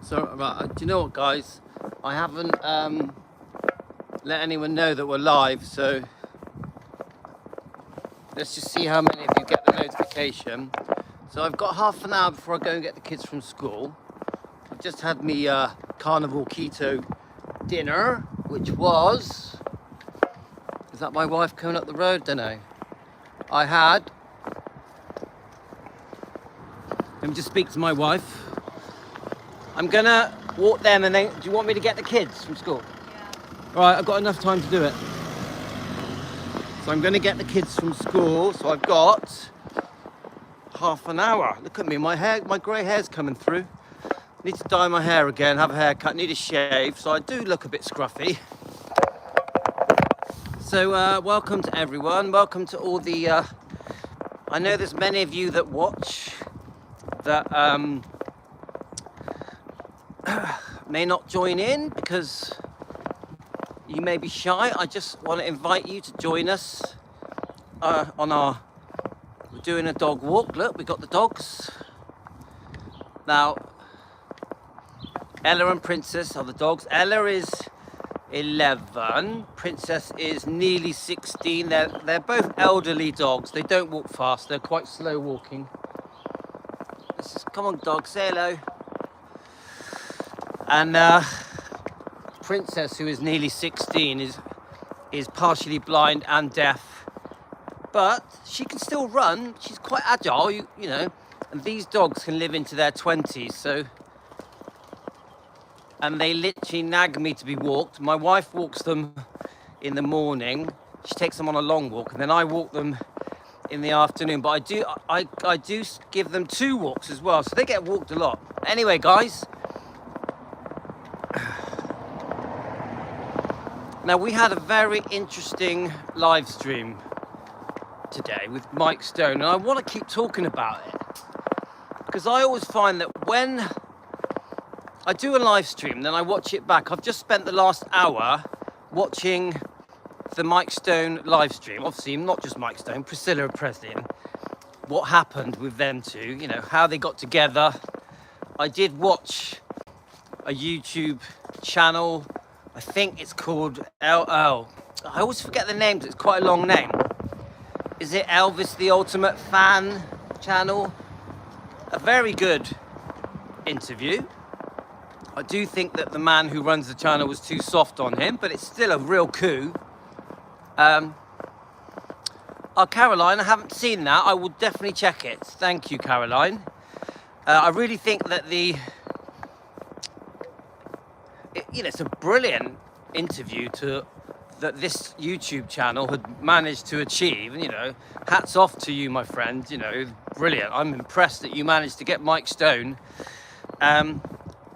So, right, do you know what, guys? I haven't let anyone know that we're live, so let's just see how many of you get the notification. So I've got half an hour before I go and get the kids from school. I've just had me carnival keto dinner, which was... Is that my wife coming up the road? Don't know. Let me just speak to my wife. I'm gonna walk them and then, do you want me to get the kids from school? Yeah. All right, I've got enough time to do it. So I'm gonna get the kids from school, so I've got half an hour. Look at me, my grey hair's coming through. Need to dye my hair again, have a haircut, need a shave, so I do look a bit scruffy. So welcome to everyone, welcome to all the, I know there's many of you that watch that may not join in because you may be shy. I just want to invite you to join us we're doing a dog walk. Look, we got the dogs. Now, Ella and Princess are the dogs. Ella is 11, Princess is nearly 16. They're both elderly dogs. They don't walk fast, they're quite slow walking. Come on, dog, say hello. And Princess, who is nearly 16, is partially blind and deaf, but she can still run. She's quite agile, you know. And these dogs can live into their 20s, so. And they literally nag me to be walked. My wife walks them in the morning. She takes them on a long walk, and then I walk them in the afternoon. But I do give them 2 walks as well, so they get walked a lot. Anyway, guys. Now, we had a very interesting live stream today with Mike Stone, and I want to keep talking about it because I always find that when I do a live stream, then I watch it back. I've just spent the last hour watching the Mike Stone live stream. Obviously, not just Mike Stone, Priscilla and Presley, and what happened with them two, you know, how they got together. I did watch a YouTube channel. I think it's called I always forget the names, it's quite a long name. Is it Elvis the Ultimate Fan channel? A very good interview. I do think that the man who runs the channel was too soft on him, but it's still a real coup. Oh, Caroline, I haven't seen that. I will definitely check it. Thank you, Caroline. I really think that it's a brilliant interview that this YouTube channel had managed to achieve. And, you know, hats off to you, my friend. You know, brilliant. I'm impressed that you managed to get Mike Stone to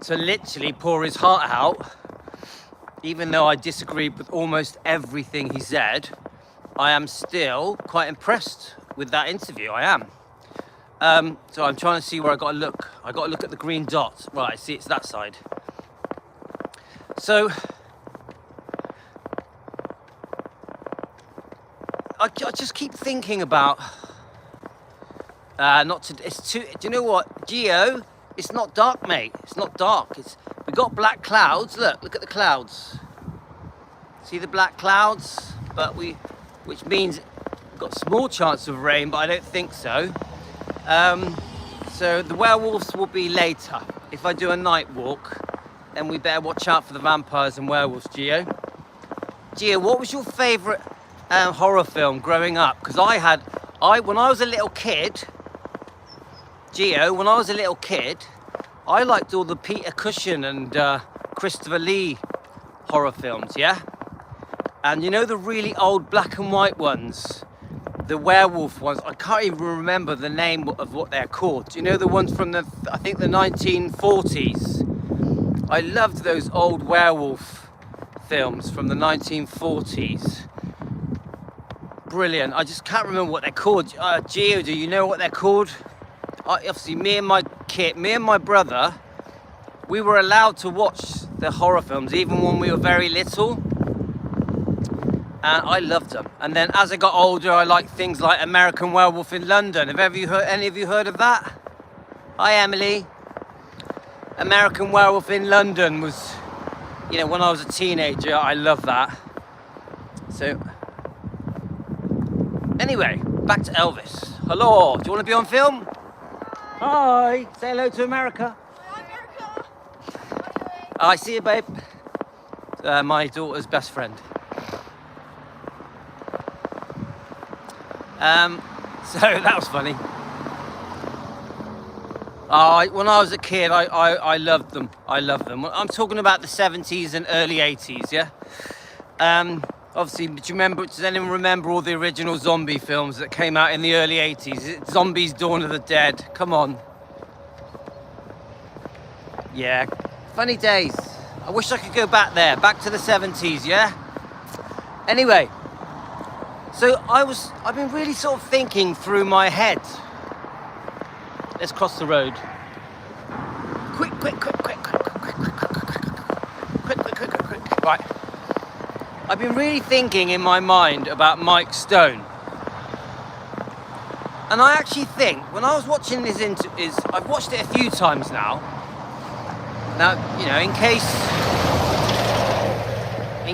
literally pour his heart out. Even though I disagreed with almost everything he said, I am still quite impressed with that interview. I am. So I'm trying to see where I got to look. I got to look at the green dot. Right, I see it's that side. So I just keep thinking about do you know what, Geo? It's not dark, mate. It's not dark. We got black clouds. Look at the clouds. See the black clouds? Which means we've got small chance of rain, but I don't think so. So the werewolves will be later. If I do a night walk, then we better watch out for the vampires and werewolves, Gio. Gio, what was your favourite horror film growing up? Because when I was a little kid, Gio, when I was a little kid, I liked all the Peter Cushing and Christopher Lee horror films, yeah? And you know the really old black and white ones? The werewolf ones, I can't even remember the name of what they're called. You know the ones from I think the 1940s? I loved those old werewolf films from the 1940s. Brilliant. I just can't remember what they're called. Gio, do you know what they're called? Obviously, me and my brother, we were allowed to watch the horror films even when we were very little. And I loved them. And then as I got older, I liked things like American Werewolf in London. Have any of you heard of that? Hi, Emily. American Werewolf in London was, you know, when I was a teenager. I love that. So, anyway, back to Elvis. Hello, do you want to be on film? Hi, say hello to America. Hi, America. I see you, babe. My daughter's best friend. So that was funny. When I was a kid, I loved them. I loved them. I'm talking about the 70s and early 80s, yeah? Obviously, does anyone remember all the original zombie films that came out in the early 80s? Zombies, Dawn of the Dead. Come on. Yeah, funny days. I wish I could go back there, back to the 70s, yeah? Anyway, so I've been really sort of thinking through my head. Let's cross the road. Quick. Right. I've been really thinking in my mind about Mike Stone. And I actually think, when I was watching I've watched it a few times now. Now, you know, in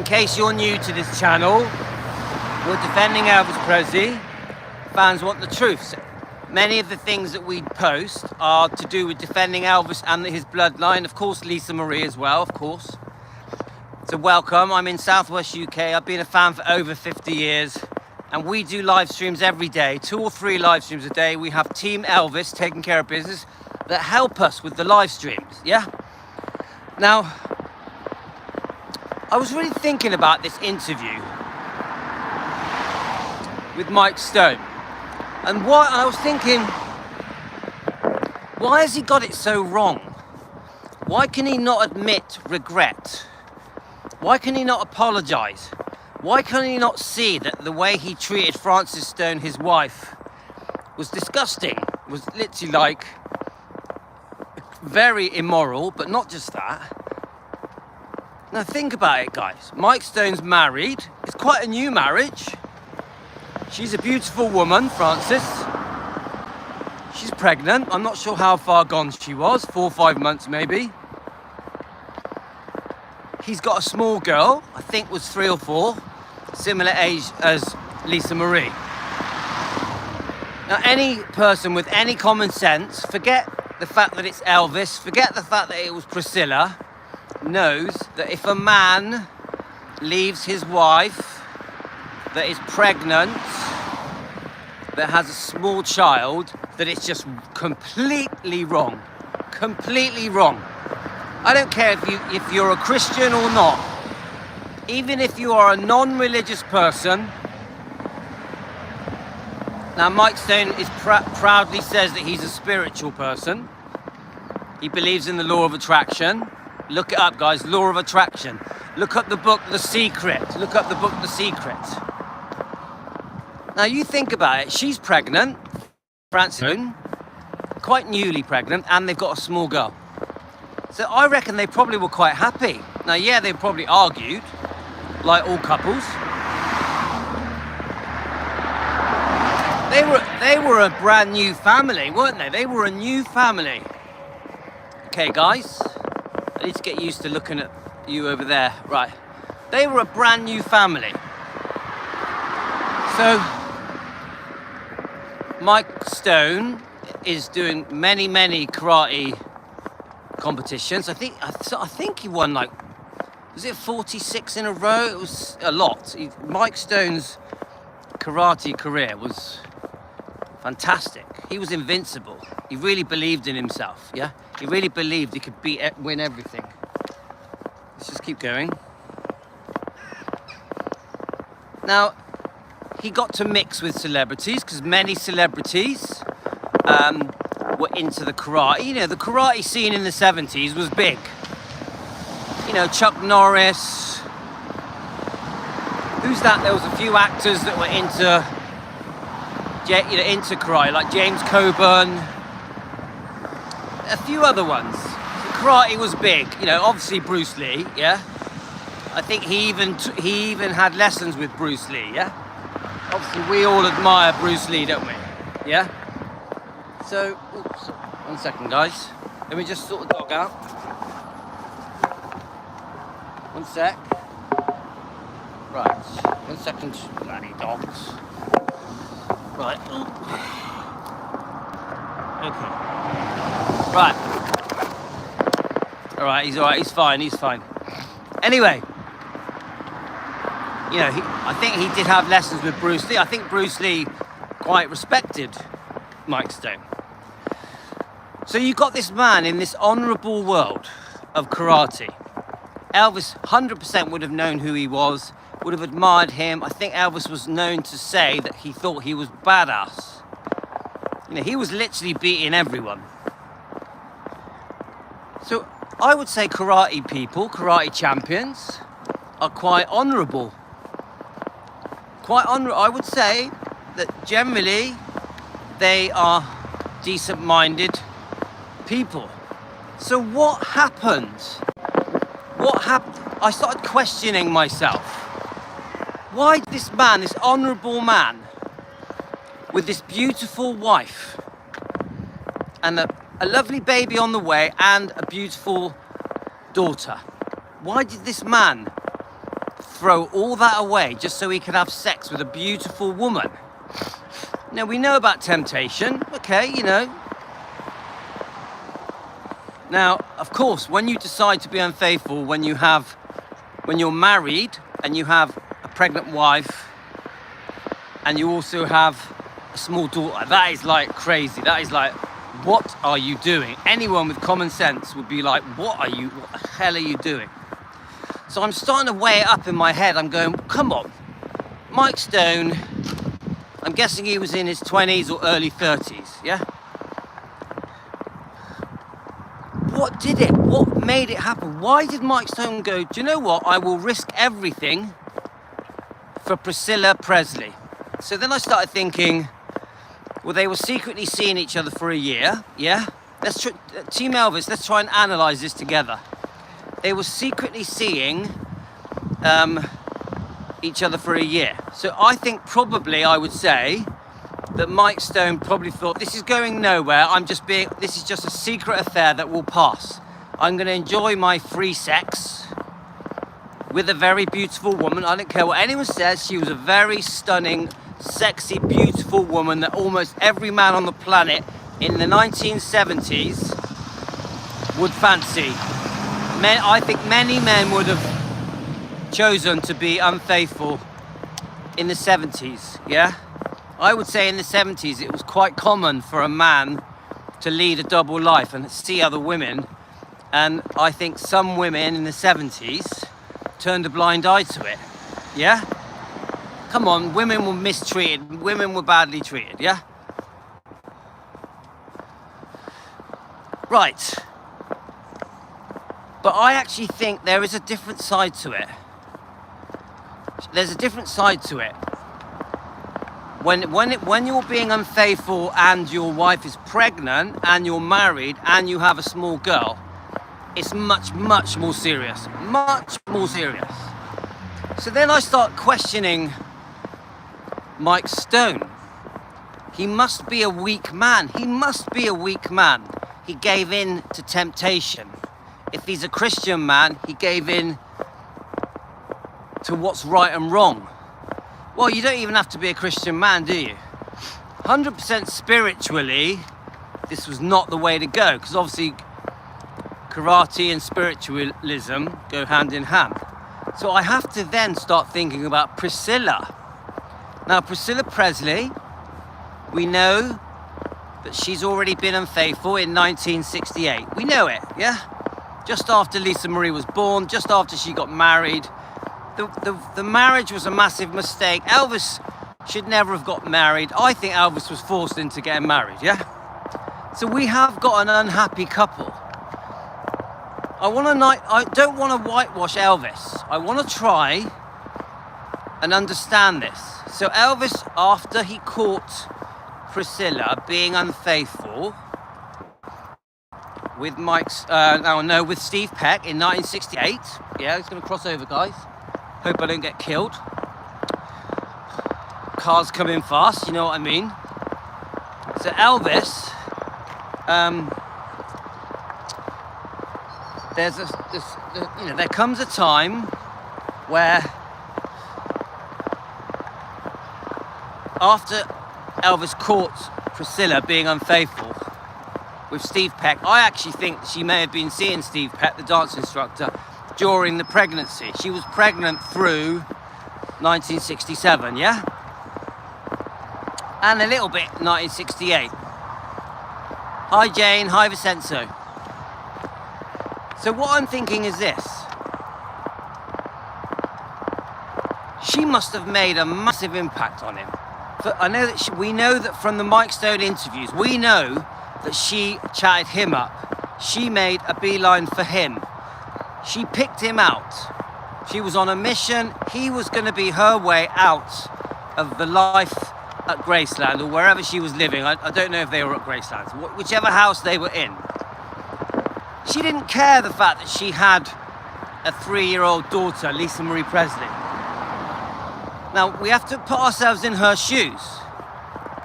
case you're new to this channel, we're defending Elvis Presley. Fans want the truth. So many of the things that we post are to do with defending Elvis and his bloodline. Of course, Lisa Marie as well, of course. So welcome, I'm in Southwest UK. I've been a fan for over 50 years. And we do live streams every day, 2 or 3 live streams a day. We have Team Elvis taking care of business that help us with the live streams, yeah? Now, I was really thinking about this interview with Mike Stone. And I was thinking, why has he got it so wrong? Why can he not admit regret? Why can he not apologise? Why can he not see that the way he treated Frances Stone, his wife, was disgusting? Was literally like very immoral, but not just that. Now think about it, guys. Mike Stone's married. It's quite a new marriage. She's a beautiful woman, Frances. She's pregnant. I'm not sure how far gone she was, 4 or 5 months maybe. He's got a small girl, I think was 3 or 4, similar age as Lisa Marie. Now any person with any common sense, forget the fact that it's Elvis, forget the fact that it was Priscilla, knows that if a man leaves his wife that is pregnant, that has a small child, that it's just completely wrong. Completely wrong. I don't care if you're a Christian or not. Even if you are a non-religious person. Now Mike Stone proudly says that he's a spiritual person. He believes in the law of attraction. Look it up, guys, law of attraction. Look up the book, The Secret. Look up the book, The Secret. Now you think about it, she's pregnant, Frances Stone, quite newly pregnant, and they've got a small girl. So I reckon they probably were quite happy. Now, yeah, they probably argued, like all couples. They were a brand new family, weren't they? They were a new family. Okay, guys, I need to get used to looking at you over there. Right, they were a brand new family. So Mike Stone is doing many karate competitions. I think he won, like, was it 46 in a row? It was a lot. Mike Stone's karate career was fantastic. He was invincible. He really believed in himself, yeah? He really believed he could win everything. Let's just keep going. Now, he got to mix with celebrities, because many celebrities were into the karate. You know, the karate scene in the 70s was big. You know, Chuck Norris. Who's that? There was a few actors that were into karate, like James Coburn. A few other ones. The karate was big. You know, obviously Bruce Lee, yeah? I think he even had lessons with Bruce Lee, yeah? Obviously we all admire Bruce Lee, don't we? Yeah? So, oops, 1 second, guys. Let me just sort the dog out. One sec. Right. 1 second. Bloody dogs. Right. Okay. Right. Alright, he's alright. He's fine. He's fine. Anyway. You know, I think he did have lessons with Bruce Lee. I think Bruce Lee quite respected Mike Stone. So you got this man in this honourable world of karate. Elvis 100% would have known who he was, would have admired him. I think Elvis was known to say that he thought he was badass. You know, he was literally beating everyone. So I would say karate people, karate champions, are quite honourable. Quite honourable. I would say that generally they are decent-minded people. So what happened? What happened? I started questioning myself. Why did this man, this honourable man, with this beautiful wife and a lovely baby on the way and a beautiful daughter, why did this man throw all that away just so he could have sex with a beautiful woman? Now, we know about temptation, okay, you know. Now, of course, when you decide to be unfaithful, when you're married and you have a pregnant wife and you also have a small daughter, that is like crazy. That is like, what are you doing? Anyone with common sense would be like, what the hell are you doing? So I'm starting to weigh it up in my head. I'm going, come on, Mike Stone, I'm guessing he was in his 20s or early 30s, yeah? What did it? What made it happen? Why did Mike Stone go, do you know what? I will risk everything for Priscilla Presley. So then I started thinking, well, they were secretly seeing each other for a year, yeah? Team Elvis, let's try and analyse this together. They were secretly seeing each other for a year. So I think probably, I would say, that Mike Stone probably thought, this is going nowhere, this is just a secret affair that will pass. I'm going to enjoy my free sex with a very beautiful woman. I don't care what anyone says, she was a very stunning, sexy, beautiful woman that almost every man on the planet in the 1970s would fancy. I think many men would have chosen to be unfaithful in the 70s, yeah? I would say in the 70s it was quite common for a man to lead a double life and see other women, and I think some women in the 70s turned a blind eye to it, yeah? Come on, women were mistreated, women were badly treated, yeah? Right. But I actually think there is a different side to it. There's a different side to it. When you're being unfaithful and your wife is pregnant and you're married and you have a small girl, it's much, much more serious. Much more serious. So then I start questioning Mike Stone. He must be a weak man. He must be a weak man. He gave in to temptation. If he's a Christian man, he gave in to what's right and wrong. Well, you don't even have to be a Christian man, do you? 100% spiritually, this was not the way to go, because obviously karate and spiritualism go hand in hand. So I have to then start thinking about Priscilla. Now, Priscilla Presley, we know that she's already been unfaithful in 1968. We know it, yeah? Just after Lisa Marie was born, just after she got married. The marriage was a massive mistake. Elvis should never have got married. I think Elvis was forced into getting married, yeah? So we have got an unhappy couple. I don't want to whitewash Elvis. I want to try and understand this. So Elvis, after he caught Priscilla being unfaithful with with Steve Peck in 1968. Yeah, he's going to cross over, guys. Hope I don't get killed. Cars come in fast, you know what I mean? So Elvis there comes a time where after Elvis caught Priscilla being unfaithful with Steve Peck, I actually think she may have been seeing Steve Peck, the dance instructor, during the pregnancy. She was pregnant through 1967, yeah? And a little bit 1968. Hi Jane, hi Vincenzo. So what I'm thinking is this. She must have made a massive impact on him. I know that we know that from the Mike Stone interviews, we know that she chatted him up. She made a beeline for him. She picked him out. She was on a mission. He was going to be her way out of the life at Graceland or wherever she was living. I don't know if they were at Graceland, whichever house they were in. She didn't care the fact that she had a 3-year-old daughter, Lisa Marie Presley. Now, we have to put ourselves in her shoes.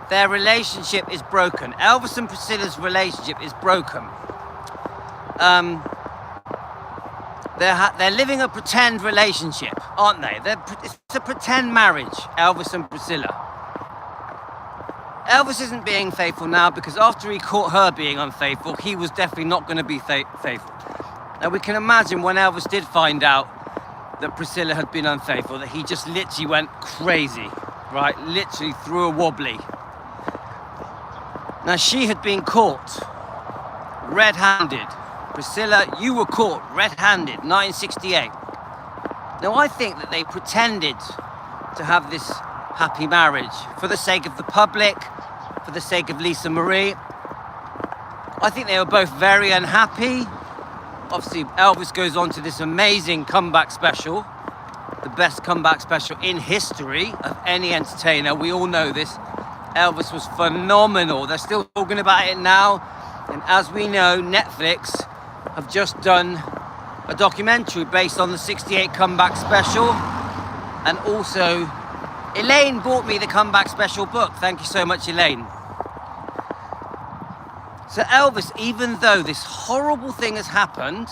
Their relationship is broken. Elvis and Priscilla's relationship is broken. They're living a pretend relationship, aren't they? It's a pretend marriage, Elvis and Priscilla. Elvis isn't being faithful now because after he caught her being unfaithful, he was definitely not going to be faithful. Now, we can imagine when Elvis did find out that Priscilla had been unfaithful, that he just literally went crazy, right? Literally threw a wobbly. Now, she had been caught red-handed. Priscilla, you were caught red-handed, 1968. Now, I think that they pretended to have this happy marriage for the sake of the public, for the sake of Lisa Marie. I think they were both very unhappy. Obviously, Elvis goes on to this amazing comeback special, the best comeback special in history of any entertainer. We all know this. Elvis was phenomenal. They're still talking about it now. And as we know, Netflix have just done a documentary based on the 68 comeback special. And also, Elaine bought me the comeback special book. Thank you so much, Elaine. So Elvis, even though this horrible thing has happened,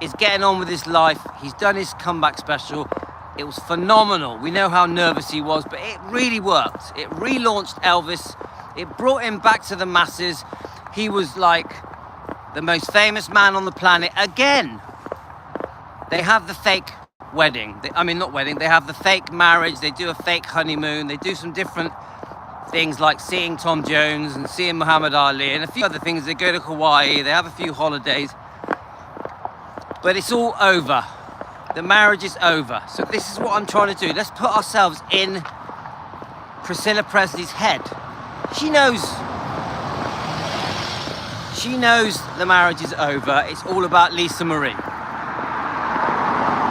is getting on with his life. He's done his comeback special. It was phenomenal. We know how nervous he was, but it really worked. It relaunched Elvis. It brought him back to the masses. He was like the most famous man on the planet again. They have the fake wedding. They have the fake marriage. They do a fake honeymoon. They do some different things like seeing Tom Jones and seeing Muhammad Ali and a few other things. They go to Hawaii. They have a few holidays. But it's all over. The marriage is over. So this is what I'm trying to do. Let's put ourselves in Priscilla Presley's head. She knows the marriage is over. It's all about Lisa Marie.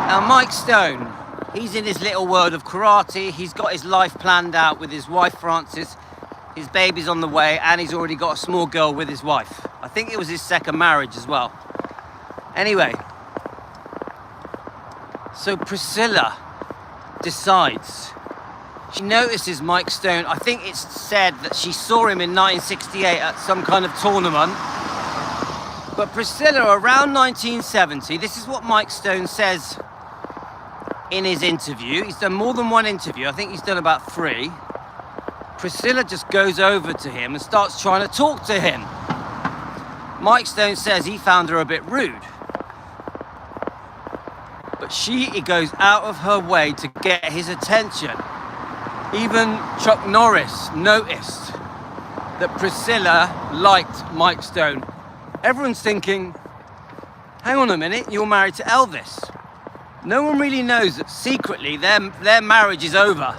Now, Mike Stone, he's in his little world of karate. He's got his life planned out with his wife, Frances. His baby's on the way, and he's already got a small girl with his wife. I think it was his second marriage as well. Anyway, so Priscilla decides. She notices Mike Stone. I think it's said that she saw him in 1968 at some kind of tournament. But Priscilla, around 1970, this is what Mike Stone says in his interview. He's done more than one interview. I think he's done about 3. Priscilla just goes over to him and starts trying to talk to him. Mike Stone says he found her a bit rude. But she goes out of her way to get his attention. Even Chuck Norris noticed that Priscilla liked Mike Stone. Everyone's thinking, hang on a minute, you're married to Elvis. No one really knows that secretly their marriage is over.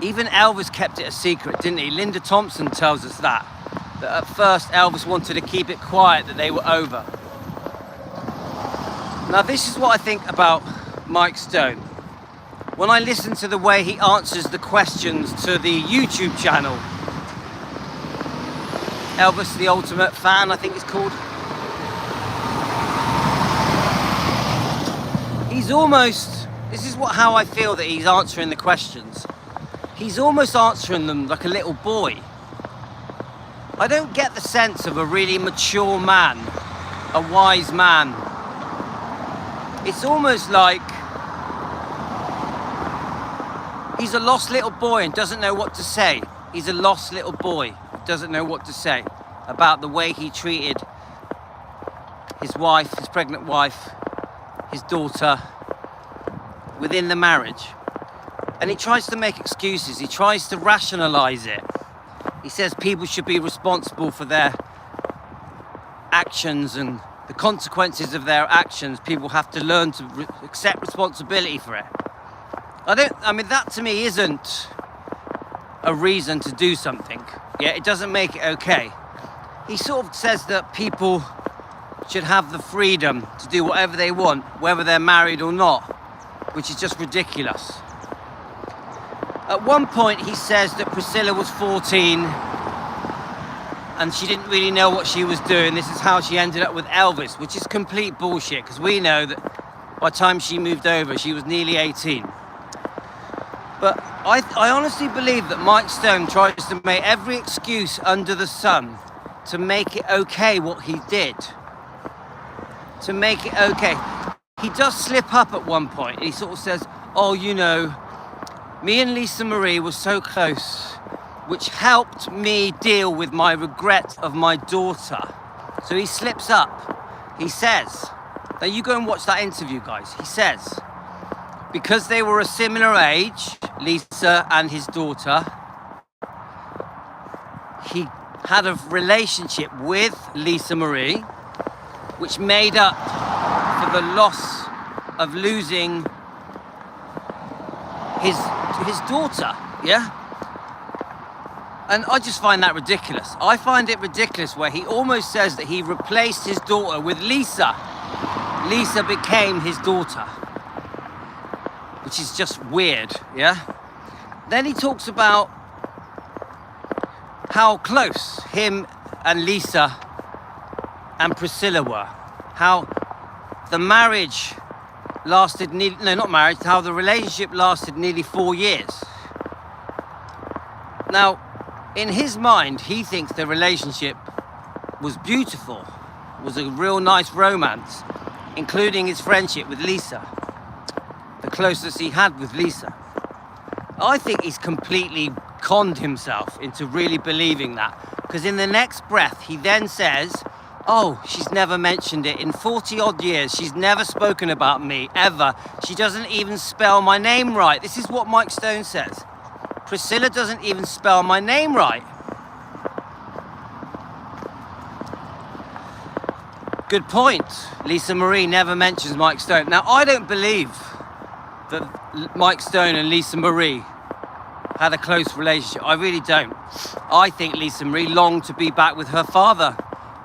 Even Elvis kept it a secret, didn't he? Linda Thompson tells us that at first Elvis wanted to keep it quiet, that they were over. Now, this is what I think about Mike Stone. When I listen to the way he answers the questions to the YouTube channel, Elvis the Ultimate Fan, I think it's called. He's almost, this is how I feel that he's answering the questions. He's almost answering them like a little boy. I don't get the sense of a really mature man, a wise man. It's almost like he's a lost little boy and doesn't know what to say. He's a lost little boy who doesn't know what to say about the way he treated his wife, his pregnant wife, his daughter, within the marriage. And he tries to make excuses. He tries to rationalize it. He says people should be responsible for their actions and the consequences of their actions. People have to learn to accept responsibility for it. I mean, that to me isn't a reason to do something. Yeah, it doesn't make it okay. He sort of says that people should have the freedom to do whatever they want, whether they're married or not, which is just ridiculous. At one point, he says that Priscilla was 14 and she didn't really know what she was doing. This is how she ended up with Elvis, which is complete bullshit, because we know that by the time she moved over, she was nearly 18. But I honestly believe that Mike Stone tries to make every excuse under the sun to make it okay what he did. To make it okay. He does slip up at one point. He sort of says, oh, you know, me and Lisa Marie were so close, which helped me deal with my regret of my daughter. So he slips up. He says, now you go and watch that interview, guys. He says, because they were a similar age, Lisa and his daughter, he had a relationship with Lisa Marie, which made up for the loss of losing his daughter, yeah? And I just find that ridiculous. I find it ridiculous where he almost says that he replaced his daughter with Lisa. Lisa became his daughter, which is just weird, yeah? Then he talks about how close him and Lisa and Priscilla were. How the marriage lasted how the relationship lasted nearly 4 years. Now, in his mind, he thinks the relationship was beautiful, was a real nice romance, including his friendship with Lisa, the closeness he had with Lisa. I think he's completely conned himself into really believing that, because in the next breath, he then says, oh, she's never mentioned it. In 40 odd years, she's never spoken about me, ever. She doesn't even spell my name right. This is what Mike Stone says. Priscilla doesn't even spell my name right. Good point. Lisa Marie never mentions Mike Stone. Now, I don't believe that Mike Stone and Lisa Marie had a close relationship. I really don't. I think Lisa Marie longed to be back with her father.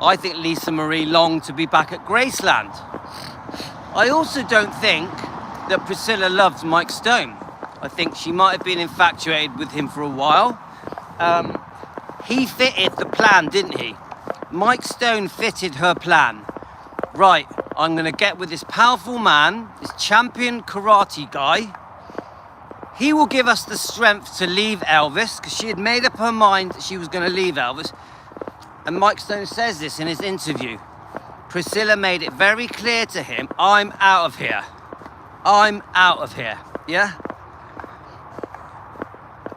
I think Lisa Marie longed to be back at Graceland. I also don't think that Priscilla loved Mike Stone. I think she might have been infatuated with him for a while. He fitted the plan, didn't he? Mike Stone fitted her plan. Right, I'm going to get with this powerful man, this champion karate guy. He will give us the strength to leave Elvis, because she had made up her mind that she was going to leave Elvis. And Mike Stone says this in his interview. Priscilla made it very clear to him, I'm out of here. I'm out of here, yeah?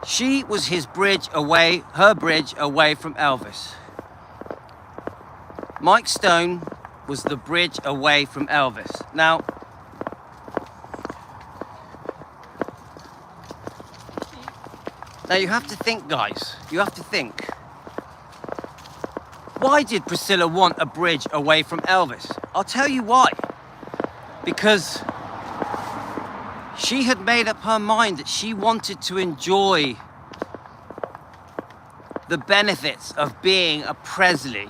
She was his bridge away, her bridge away from Elvis. Mike Stone was the bridge away from Elvis. Now, you have to think, guys. You have to think. Why did Priscilla want a bridge away from Elvis? I'll tell you why. Because she had made up her mind that she wanted to enjoy the benefits of being a Presley.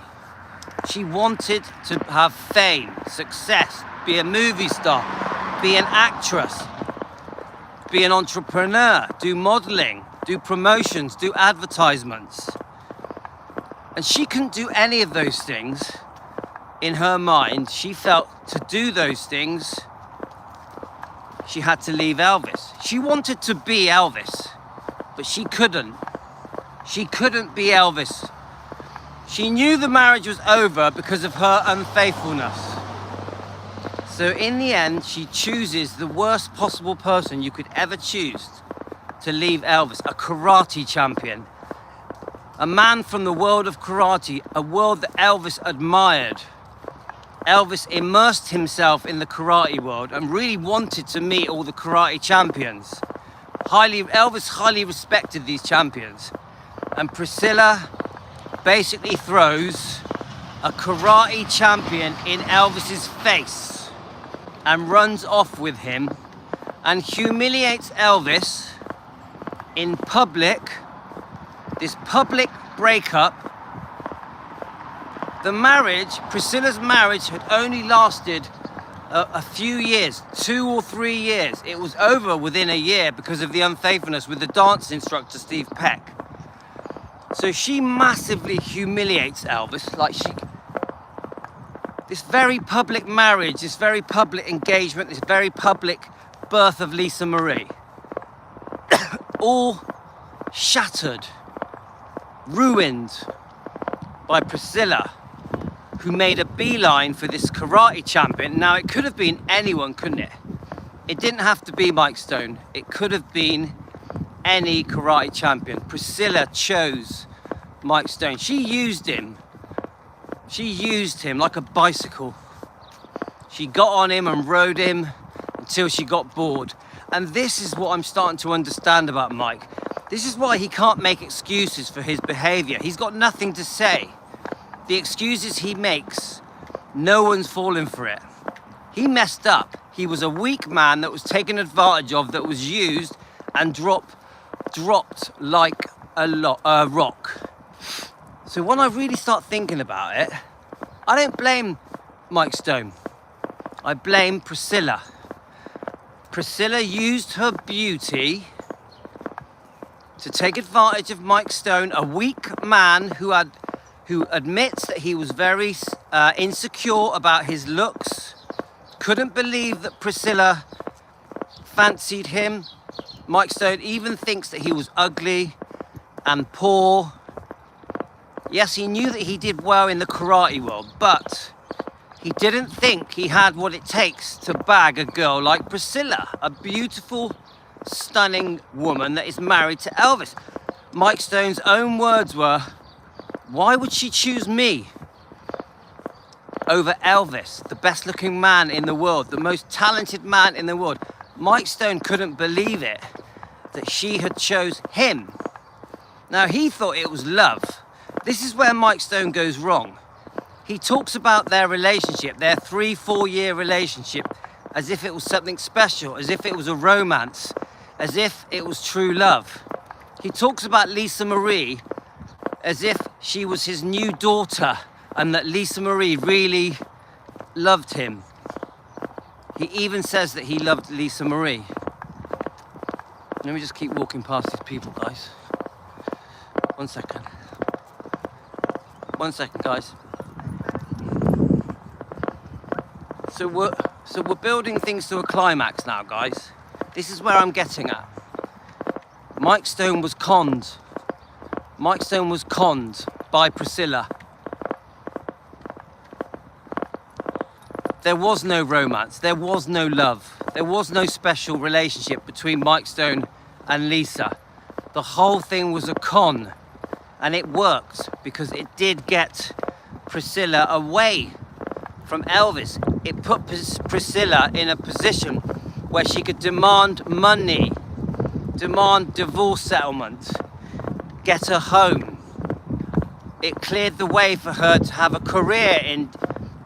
She wanted to have fame, success, be a movie star, be an actress, be an entrepreneur, do modeling, do promotions, do advertisements. And she couldn't do any of those things. In her mind, she felt to do those things, she had to leave Elvis. She wanted to be Elvis, but she couldn't. She couldn't be Elvis She knew the marriage was over because of her unfaithfulness. So in the end, she chooses the worst possible person you could ever choose to leave Elvis, a karate champion. A man from the world of karate, a world that Elvis admired. Elvis immersed himself in the karate world and really wanted to meet all the karate champions. Elvis highly respected these champions. And Priscilla basically throws a karate champion in Elvis's face and runs off with him and humiliates Elvis in public. This public breakup. The marriage, Priscilla's marriage, had only lasted a few years, 2 or 3 years. It was over within a year because of the unfaithfulness with the dance instructor, Steve Peck. So she massively humiliates Elvis, this very public marriage, this very public engagement, this very public birth of Lisa Marie. All shattered, ruined by Priscilla, who made a beeline for this karate champion. Now, it could have been anyone, couldn't it? It didn't have to be Mike Stone. It could have been any karate champion. Priscilla chose Mike Stone. She used him. She used him like a bicycle. She got on him and rode him until she got bored. And this is what I'm starting to understand about Mike. This is why he can't make excuses for his behavior. He's got nothing to say. The excuses he makes, no one's falling for it. He messed up. He was a weak man that was taken advantage of, that was used and dropped like a rock. So when I really start thinking about it, I don't blame Mike Stone. I blame Priscilla. Priscilla used her beauty to take advantage of Mike Stone, a weak man who admits that he was very insecure about his looks, couldn't believe that Priscilla fancied him. Mike Stone even thinks that he was ugly and poor. Yes, he knew that he did well in the karate world, but he didn't think he had what it takes to bag a girl like Priscilla, a beautiful, stunning woman that is married to Elvis. Mike Stone's own words were, "Why would she choose me over Elvis, the best looking man in the world, the most talented man in the world?" Mike Stone couldn't believe it, that she had chose him. Now, he thought it was love. This is where Mike Stone goes wrong. He talks about their relationship, their 3-4 year relationship, as if it was something special, as if it was a romance, as if it was true love. He talks about Lisa Marie as if she was his new daughter and that Lisa Marie really loved him. He even says that he loved Lisa Marie. Let me just keep walking past these people, guys. 1 second. 1 second, guys. So we're building things to a climax now, guys. This is where I'm getting at. Mike Stone was conned. Mike Stone was conned by Priscilla. There was no romance. There was no love. There was no special relationship between Mike Stone and Lisa. The whole thing was a con. And it worked because it did get Priscilla away from Elvis. It put Priscilla in a position where she could demand money, demand divorce settlement, get her home. It cleared the way for her to have a career in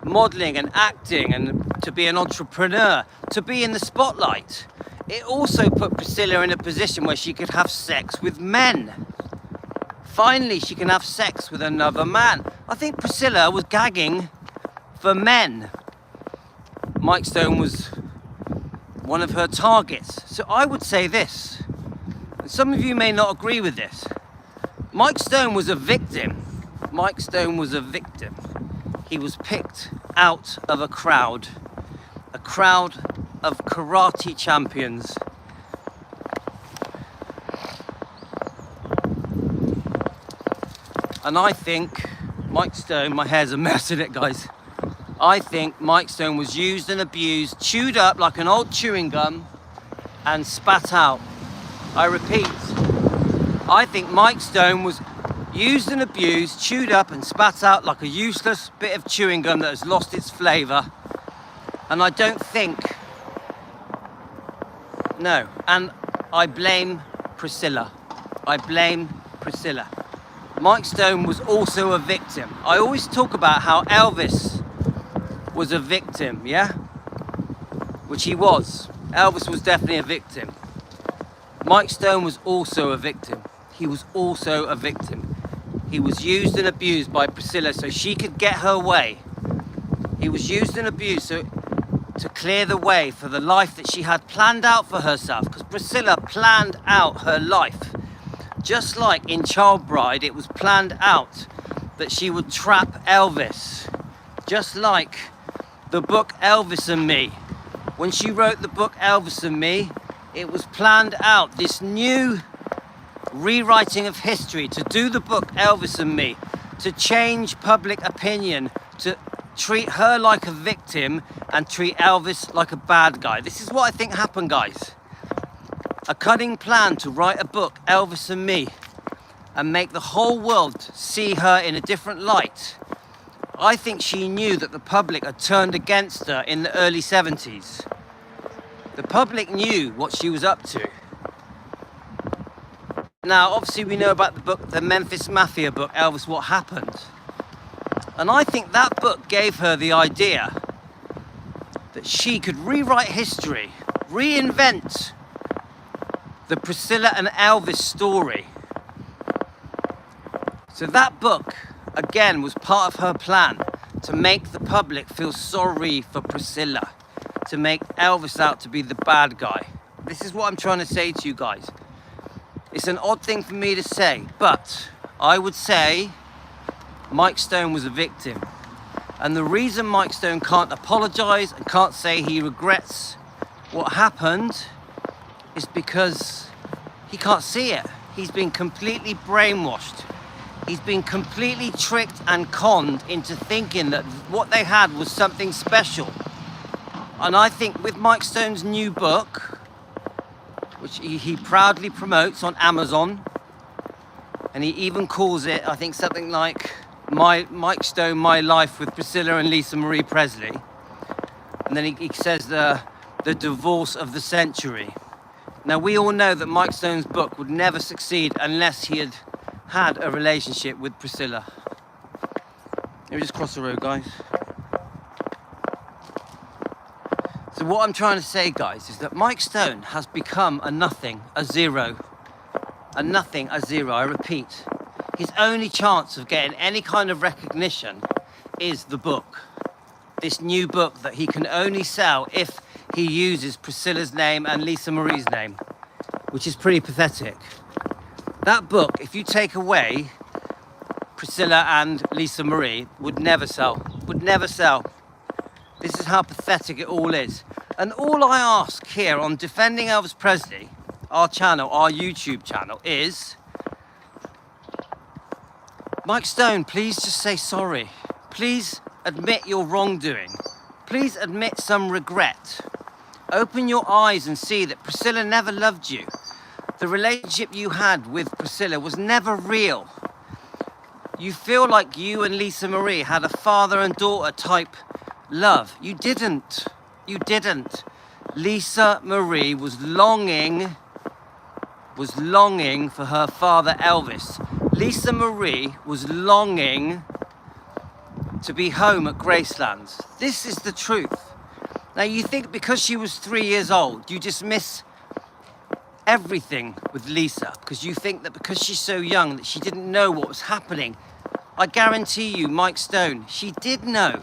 modeling and acting and to be an entrepreneur, to be in the spotlight. It also put Priscilla in a position where she could have sex with men. Finally, she can have sex with another man. I think Priscilla was gagging for men. Mike Stone was one of her targets. So I would say this, and some of you may not agree with this. Mike Stone was a victim. Mike Stone was a victim. He was picked out of a crowd of karate champions. And I think Mike Stone, my hair's a mess in it, guys. I think Mike Stone was used and abused, chewed up like an old chewing gum and spat out. I repeat, I think Mike Stone was used and abused, chewed up and spat out like a useless bit of chewing gum that has lost its flavour. And I don't think, no, and I blame Priscilla. I blame Priscilla. Mike Stone was also a victim. I always talk about how Elvis was a victim, yeah? Which he was. Elvis was definitely a victim. Mike Stone was also a victim. He was also a victim. He was used and abused by Priscilla so she could get her way. He was used and abused to clear the way for the life that she had planned out for herself, because Priscilla planned out her life. Just like in Child Bride, it was planned out that she would trap Elvis. Just like the book Elvis and Me. When she wrote the book Elvis and Me, it was planned out, this new rewriting of history, to do the book Elvis and Me, to change public opinion, to treat her like a victim and treat Elvis like a bad guy. This is what I think happened, guys. A cunning plan to write a book, Elvis and Me, and make the whole world see her in a different light. I think she knew that the public had turned against her in the early 70s. The public knew what she was up to. Now, obviously we know about the book, the Memphis Mafia book, Elvis, What Happened? And I think that book gave her the idea that she could rewrite history, reinvent the Priscilla and Elvis story. So that book, again, was part of her plan to make the public feel sorry for Priscilla, to make Elvis out to be the bad guy. This is what I'm trying to say to you guys. It's an odd thing for me to say, but I would say Mike Stone was a victim. And the reason Mike Stone can't apologize and can't say he regrets what happened is because he can't see it. He's been completely brainwashed. He's been completely tricked and conned into thinking that what they had was something special. And I think with Mike Stone's new book, which he proudly promotes on Amazon, and he even calls it, I think, something like Mike Stone, My Life with Priscilla and Lisa Marie Presley. And then he says the divorce of the century. Now, we all know that Mike Stone's book would never succeed unless he had had a relationship with Priscilla. Let me just cross the road, guys. So what I'm trying to say, guys, is that Mike Stone has become a nothing, a zero. A nothing, a zero, I repeat. His only chance of getting any kind of recognition is the book. This new book that he can only sell if he uses Priscilla's name and Lisa Marie's name, which is pretty pathetic. That book, if you take away Priscilla and Lisa Marie, would never sell, would never sell. This is how pathetic it all is. And all I ask here on Defending Elvis Presley, our channel, our YouTube channel, is Mike Stone, please just say sorry. Please admit your wrongdoing. Please admit some regret. Open your eyes and see that Priscilla never loved you. The relationship you had with Priscilla was never real. You feel like you and Lisa Marie had a father and daughter type love. You didn't. You didn't. Lisa Marie was longing for her father Elvis. Lisa Marie was longing to be home at Gracelands. This is the truth. Now, you think because she was 3 years old, you dismiss everything with Lisa because you think that because she's so young that she didn't know what was happening. I guarantee you, Mike Stone, she did know.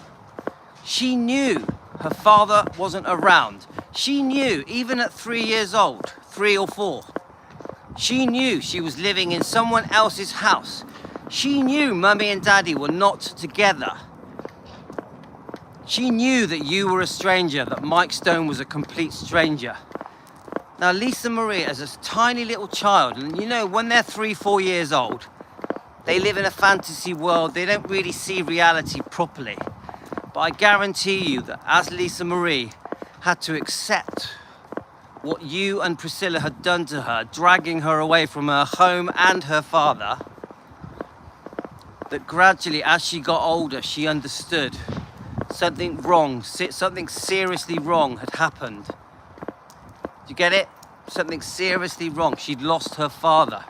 She knew her father wasn't around. She knew, even at 3 years old, 3 or 4, she knew she was living in someone else's house. She knew Mummy and Daddy were not together. She knew that you were a stranger, that Mike Stone was a complete stranger. Now, Lisa Marie, as a tiny little child, and you know, when they're 3, 4 years old, They live in a fantasy world. They don't really see reality properly. But I guarantee you that as Lisa Marie had to accept what you and Priscilla had done to her, dragging her away from her home and her father, that gradually, as she got older, she understood something wrong, something seriously wrong had happened. Do you get it? Something seriously wrong. She'd lost her father.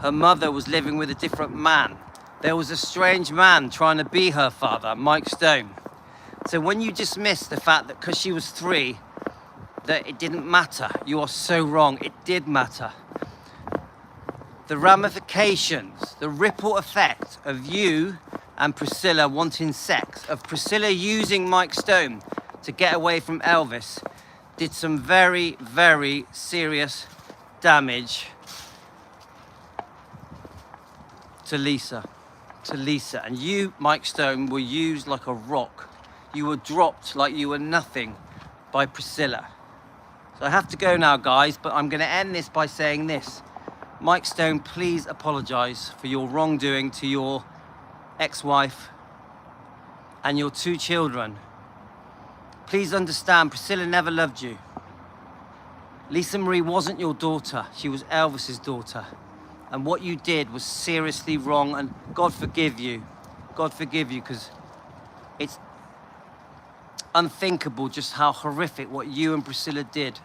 Her mother was living with a different man. There was a strange man trying to be her father, Mike Stone. So when you dismiss the fact that because she was 3, that it didn't matter, you are so wrong. It did matter. The ramifications, the ripple effect of you and Priscilla wanting sex, of Priscilla using Mike Stone to get away from Elvis, did some very, very serious damage to Lisa. And you, Mike Stone, were used like a rock. You were dropped like you were nothing by Priscilla. So I have to go now, guys, but I'm going to end this by saying this. Mike Stone, please apologize for your wrongdoing to your ex-wife and your 2 children. Please understand, Priscilla never loved you. Lisa Marie wasn't your daughter. She was Elvis's daughter. And what you did was seriously wrong, and God forgive you. God forgive you, because it's unthinkable just how horrific what you and Priscilla did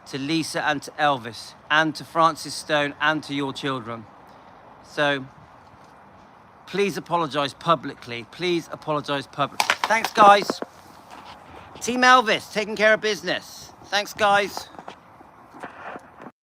to Lisa and to Elvis and to Francis Stone and to your children. So please apologize publicly. Please apologize publicly. Thanks, guys. Team Elvis, taking care of business. Thanks, guys.